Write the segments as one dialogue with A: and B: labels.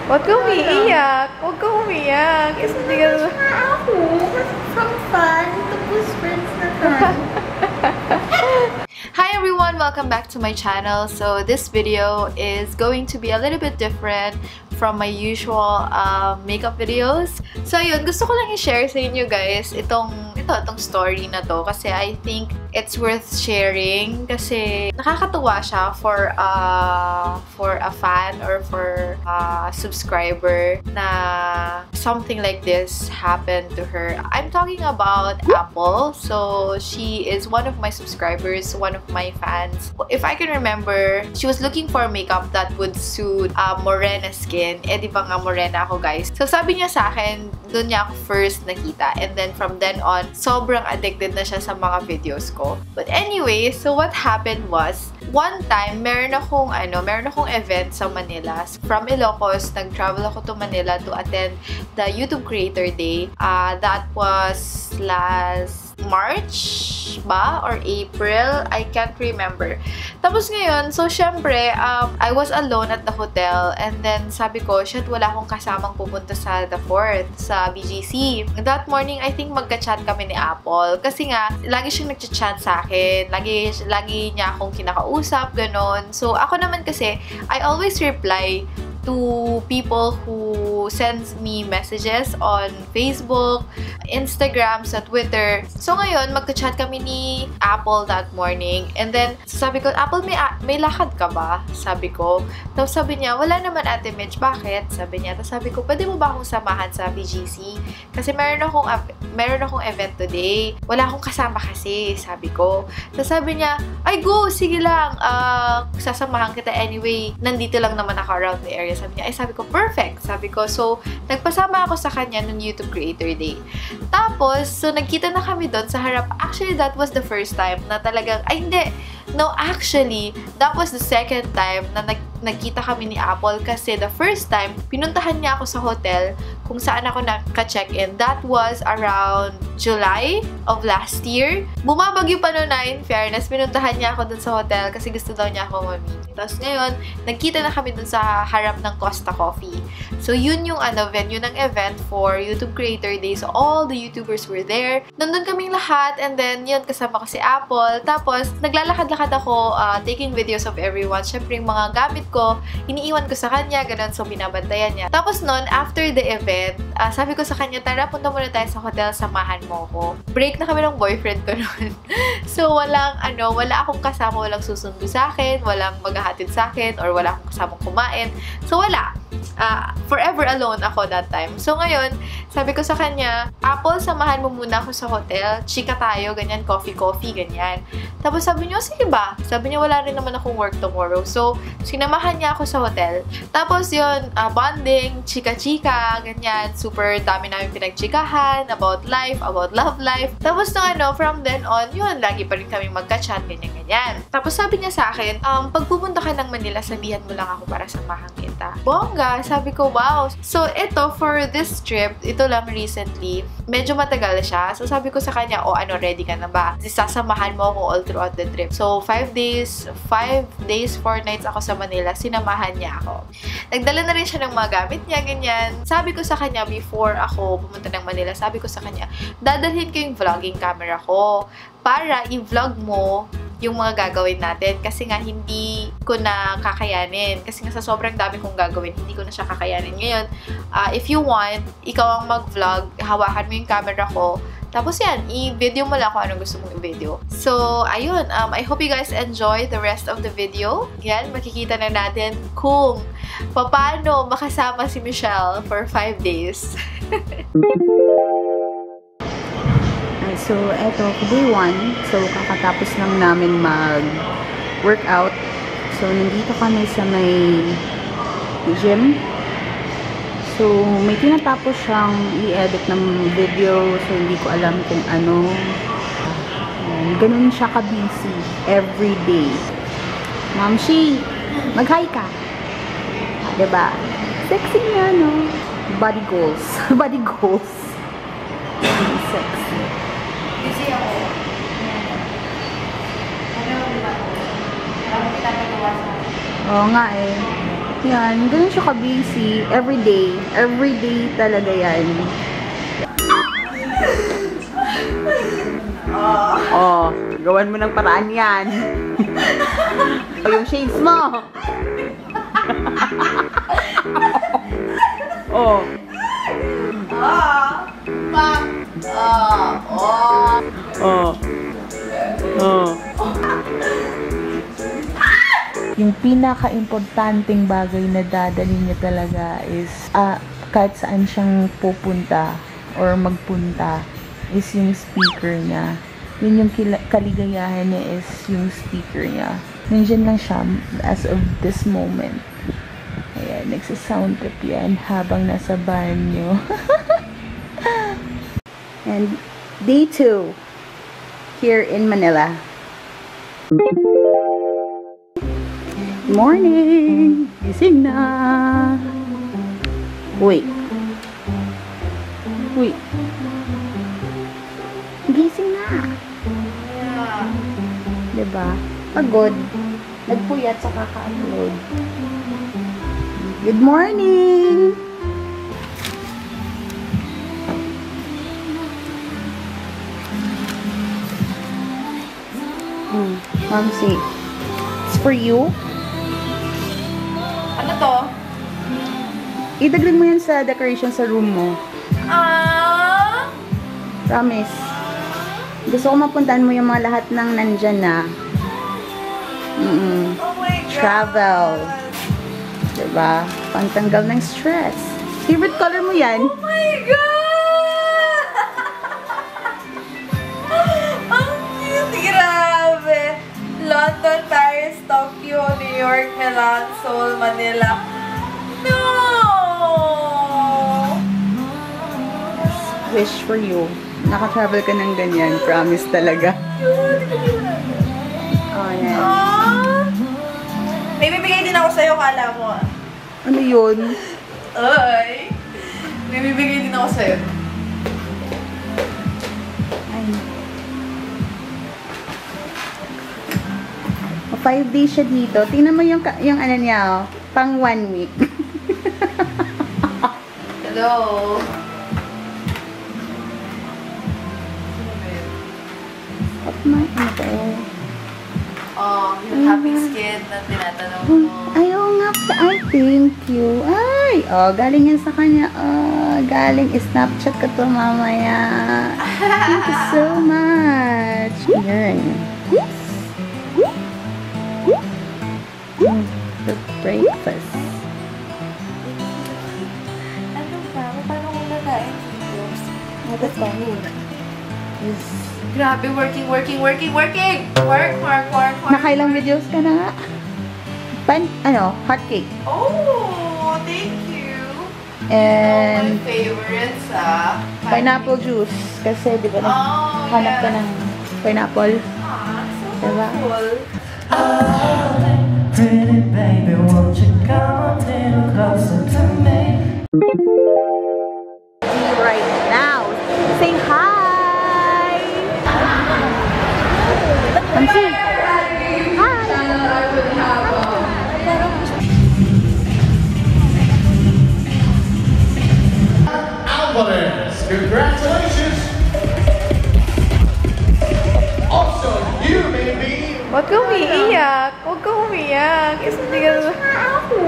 A: Huwag kang umiiyak. Huwag kang umiiyak. Hindi ka naman.
B: Ako, kasi from fun, tapos friends na fun.
A: Hi everyone! Welcome back to my channel. So this video is going to be a little bit different from my usual makeup videos. So yun, gusto ko lang i-share sa inyo guys itong story na to kasi I think it's worth sharing kasi nakakatuwa siya for a fan or for a subscriber na something like this happened to her. I'm talking about Apple. So she is one of my subscribers, one of my fans. If I can remember, she was looking for makeup that would suit morena skin. Eh di ba nga morena ako guys. So sabi niya sa akin, doon niya ako first nakita. And then from then on, sobrang addicted na siya sa mga videos ko. But anyway, so what happened was, one time, meron akong event sa Manila. From Ilocos, nag-travel ako to Manila to attend the YouTube Creator Day. That was last March ba? Or April? I can't remember. Tapos ngayon, so syempre, I was alone at the hotel and then sabi ko, shit, wala akong kasamang pupunta sa the Fort, sa BGC. That morning, I think magka-chat kami ni Apple. Kasi nga, lagi siyang nagchat-chat sa akin. Lagi niya akong kinakausap, ganon. So ako naman kasi, I always reply to people who sends me messages on Facebook, Instagram, sa Twitter. So ngayon, magka-chat kami ni Apple that morning. And then, sabi ko, Apple, may lakad ka ba? Sabi ko. Tapos sabi niya, wala naman Ate Mitch. Bakit? Sabi niya. Tapos sabi ko, pwede mo ba akong samahan sa BGC? Kasi meron akong event today. Wala akong kasama kasi, sabi ko. Tapos sabi niya, ay go, sige lang. Sasamahan kita anyway. Nandito lang naman ako around the area. Sabi niya, ay sabi ko, perfect. Sabi ko, so, nagpasama ako sa kanya nung YouTube Creator Day. Tapos, so, nagkita na kami doon sa harap. Actually, that was the first time na talagang, ay hindi. No, actually, that was the second time na nagkita kami ni Apple kasi the first time, pinuntahan niya ako sa hotel kung saan ako naka-check-in. That was around July of last year. Bumabagyo pa noon na, in fairness, pinuntahan niya ako dun sa hotel kasi gusto daw niya ako mamit. Tapos ngayon, nagkita na kami dun sa harap ng Costa Coffee. So, yun yung venue ng event for YouTube Creator Day. So, all the YouTubers were there. Nandun kaming lahat and then, yun, kasama ko si Apple. Tapos, naglalakad-lakad ako taking videos of everyone. Syempre, yung mga gamit ko, iniiwan ko sa kanya, ganun, so binabantayan niya. Tapos nun, after the event, sabi ko sa kanya, tara, punta muna tayo sa hotel, samahan mo ko. Break na kami ng boyfriend ko nun. So, wala akong kasama, walang susundo sa akin, walang maghahatid sa akin, or wala akong kasamang kumain. So, wala. Forever alone ako that time. So, ngayon, sabi ko sa kanya, Apple, samahan mo muna ako sa hotel. Chika tayo, ganyan, coffee, ganyan. Tapos sabi niya, sige ba? Sabi niya, wala rin naman akong work tomorrow. So, sinamahan niya ako sa hotel. Tapos yun, bonding, chika-chika, ganyan. Super dami namin pinagchikahan about life, about love life. Tapos from then on, yun, lagi pa rin kami magka-chat, ganyan. Tapos sabi niya sa akin, pag pupunta ka ng Manila, sabihan mo lang ako para samahan kita. Bongga! Sabi ko, wow! So, ito, for this trip, ito lang recently, medyo matagal siya. So, sabi ko sa kanya, ready ka na ba? Sasamahan mo ako all throughout the trip. So, 5 days, 4 nights ako sa Manila, sinamahan niya ako. Nagdala na rin siya ng mga gamit niya, ganyan. Sabi ko sa kanya, before ako pumunta ng Manila, sabi ko sa kanya, dadalhin ko yung vlogging camera ko para i-vlog mo yung mga gagawin natin. Kasi nga, hindi ko na kakayanin. Kasi nga, sa sobrang dami kong gagawin, hindi ko na siya kakayanin. Ngayon, if you want, ikaw ang mag-vlog, hawakan mo yung camera ko, tapos yan, i-video mo lang kung anong gusto mong i-video. So, ayun. I hope you guys enjoy the rest of the video. Yan, makikita na natin kung paano makasama si Michelle for 5 days.
B: So, eto, day 1. So, kakatapos lang namin mag-workout. So, nandito kami sa may gym. So, may tinatapos siyang i-edit ng video. So, hindi ko alam kung ano. Ganun siya ka-busy every day. Mamshi, mag-hi ka. Diba? Sexy nga, no? Body goals. Body goals. Sexy.
A: Busy ako. Ano, diba? Parang kita nagawa sa
B: Oo nga eh. Yan, ganun siya ka-busy. Everyday. Everyday talaga yan. Oh, gawan mo ng paraan yan. O, yung shades mo. Oh. Yung pinaka-importanting bagay na dadalhin niya talaga is kahit saan siyang pupunta or magpunta is yung speaker niya. Yun yung kaligayahan niya is yung speaker niya. Nandiyan lang siya as of this moment. Ayan, nagsa-sound trip yan habang nasa banyo. And day 2 here in Manila. Morning! Gising na! Wait. Wait. Gising na!
A: Yeah.
B: Diba? Pagod. Nagpuyat sa kaka-upload. Good morning! Mamsi, it's for you.
A: Ano to?
B: Idagdag mo yan sa decoration sa room mo. Promise. Gusto ko mapuntahan mo yung mga lahat ng nandyan na.
A: Oh my God.
B: Travel. Diba? Pantanggal ng stress. Favorite color mo yan?
A: Oh my God! Ang cute! Grabe! London, Paris, Tokyo, New York, Milan, Seoul, Manila. No!
B: Wish for you. Naka-travel ka ng ganyan. Promise talaga. Oh, yan.
A: Aww! May bibigay din ako sa'yo, kala mo.
B: Ano yun?
A: Ay! May bibigay din ako sa'yo.
B: Ay. 5 days siya dito. Tingnan mo yung ano niya, oh. Pang 1 week.
A: Hello?
B: At may ano to?
A: Oh, yung happy skin na tinatanong mo.
B: Ayaw nga. Ay, thank you. Ay, oh, galing yan sa kanya. Oh, galing. Snapchat ko to mamaya. Thank you so much. Yan. The breakfast.
A: Ano ba? Paano ko nakain dito?
B: Ito pa. Yes.
A: Grabe, working! Work!
B: Nakailang videos ka na nga? Hot cake.
A: Oh, thank you.
B: And
A: my favorites,
B: pineapple juice. Kasi, di ba, hanap ka ng pineapple.
A: So
B: Diba?
A: cool.
C: Pretty baby, won't you come a little closer to me?
B: Right now, say hi! Mamsi! Hi!
D: Alvarez, congratulations! Also, you may be
A: Huwag ka umiiyak. Huwag ka umiiyak. Kasi hindi ka naman.
B: Ako,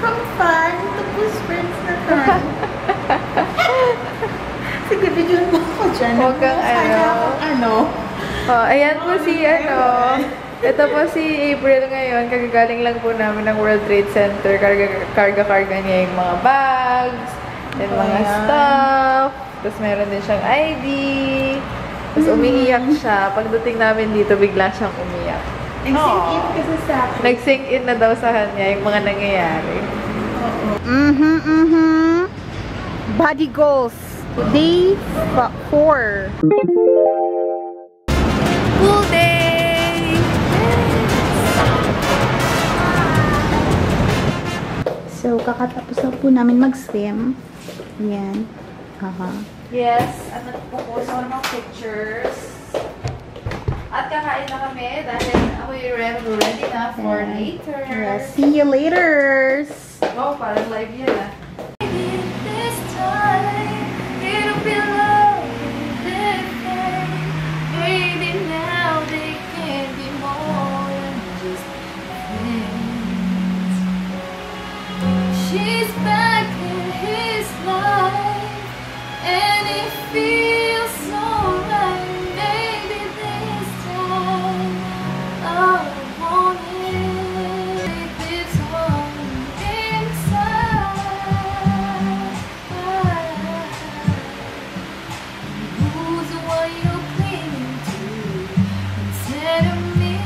B: from fun, tapos friends na fun. Sige, video mo ako dyan.
A: Huwag kang Oh, ayan po si ito po si April ngayon. Kagagaling lang po namin ng World Trade Center. Karga-karga niya yung mga bags, yung mga stuff. Tapos meron din siyang ID. Tapos umiiyak siya. Pagdating namin dito, bigla siyang umiyak.
B: Nag-sink in kasi sa akin.
A: Nag-sink in na daw sa kanya yung mga nangyayari.
B: Body goals. Day 4.
A: Cool day!
B: So, kakatapos na po namin mag-swim. Yan.
A: Yes, ano po po sa mga pictures. At kakain na kami dahil ako'y ready na for later.
B: Yeah, see you later!
A: Wow, parang live yan ah. This time, it'll be love different. Maybe now they can be more than just friends. She's back in his life, and it feels so right. Maybe this time I want it. This one inside. Who's the one you're clinging to instead of me?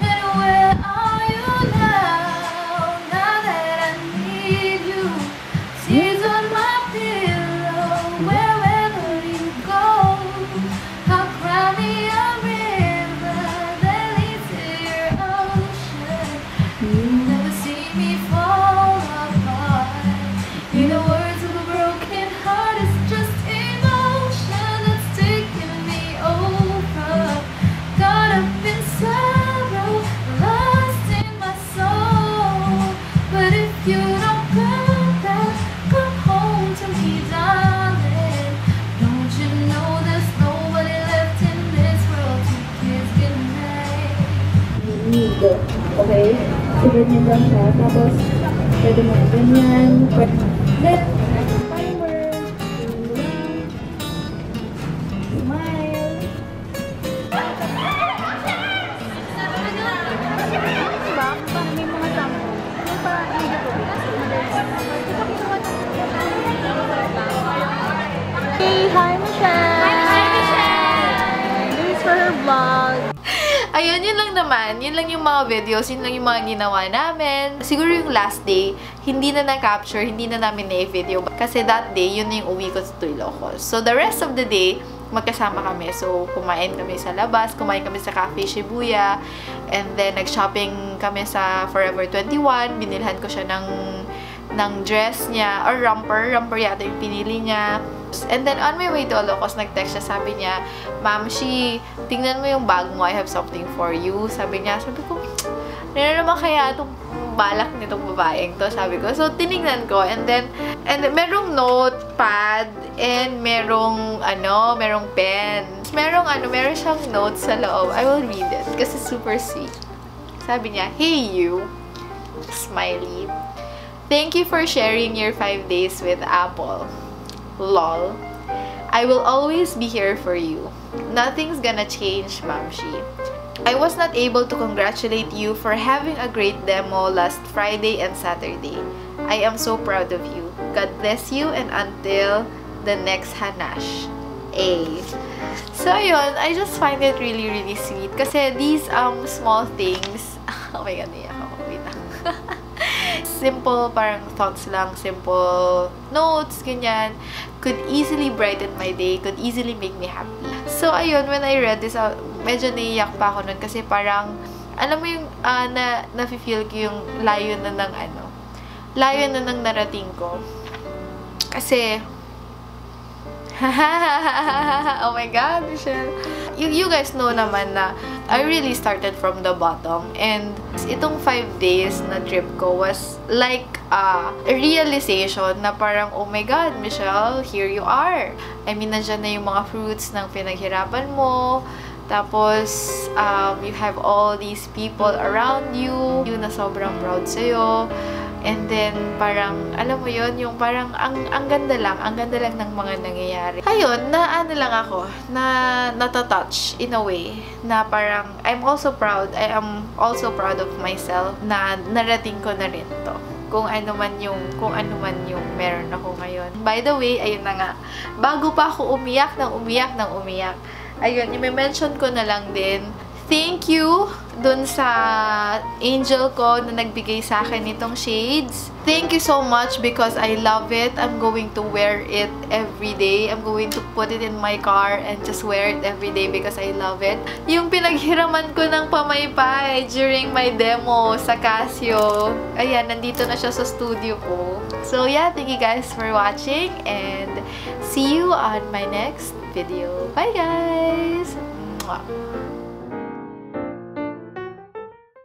A: And where are you now? Now that I need you, tears on my pillow. Wherever you go, I'll cry me a river that leads to your ocean. You'll never see me fall apart. In the words of a broken heart, it's just emotion that's taking me over. Caught up in sorrow, lost in my soul. But if you don't come back, come home to me, darling. Don't you know there's nobody left in this world to kiss goodnight?
B: Okay? Sunod niyo lang siya. Tapos, pwede mo ganyan. Then, timer. Smile. Diba? May mga sample. Ano pa? Hey, hi Michelle! Hi Michelle! This is for her vlog.
A: Ayun, yun lang naman. Yun lang yung mga videos, yun lang yung mga ginawa namin. Siguro yung last day, hindi na na-capture, hindi na namin na-video. Kasi that day, yun yung uwi ko sa Ilocos. So, the rest of the day, magkasama kami. So, kumain kami sa labas, kumain kami sa Cafe Shibuya, and then nag-shopping kami sa Forever 21. Binilhan ko siya ng dress niya, or romper yata yung pinili niya. And then, on my way to Ilocos, nag-text siya, sabi niya, Ma'am Shi, tingnan mo yung bag mo, I have something for you. Sabi ko, ano naman kaya itong balak nitong babaeng to, sabi ko. So, tinignan ko, and merong notepad, and merong pen. Meron siyang notes sa loob. I will read it, kasi super sweet. Sabi niya, Hey you, smiley. Thank you for sharing your 5 days with Apple. Lol. I will always be here for you. Nothing's gonna change, Mamshi. I was not able to congratulate you for having a great demo last Friday and Saturday. I am so proud of you. God bless you and until the next Hanash. A. So, yun, I just find it really, really sweet. Kasi these small things, oh my God, naiyak ako. Wait lang. Simple, parang thoughts lang, simple notes, ganyan, could easily brighten my day, could easily make me happy. So, ayun, when I read this, medyo naiyak pa ako nun kasi parang, alam mo yung, na-feel ko yung layo na ng narating ko. Kasi, oh my God, Michelle. You guys know naman na I really started from the bottom, and itong 5 days na trip ko was like a realization na parang, oh my God, Michelle, here you are. I mean, nandiyan na yung mga fruits ng pinaghirapan mo. Tapos, you have all these people around you na sobrang proud sa'yo. And then, parang, alam mo yun, yung parang, ang ganda lang ng mga nangyayari. Ayun, lang ako, natatouch in a way, na parang, I am also proud of myself na narating ko na rin to. Kung ano man yung meron ako ngayon. By the way, ayun na nga, bago pa ako umiyak, ayun, i-mention ko na lang din, thank you dun sa angel ko na nagbigay sa akin nitong shades. Thank you so much because I love it. I'm going to wear it every day. I'm going to put it in my car and just wear it every day because I love it. Yung pinaghiraman ko ng pamaypay during my demo sa Casio. Ayan, nandito na siya sa studio ko. So yeah, thank you guys for watching and see you on my next video. Bye guys! Mwah.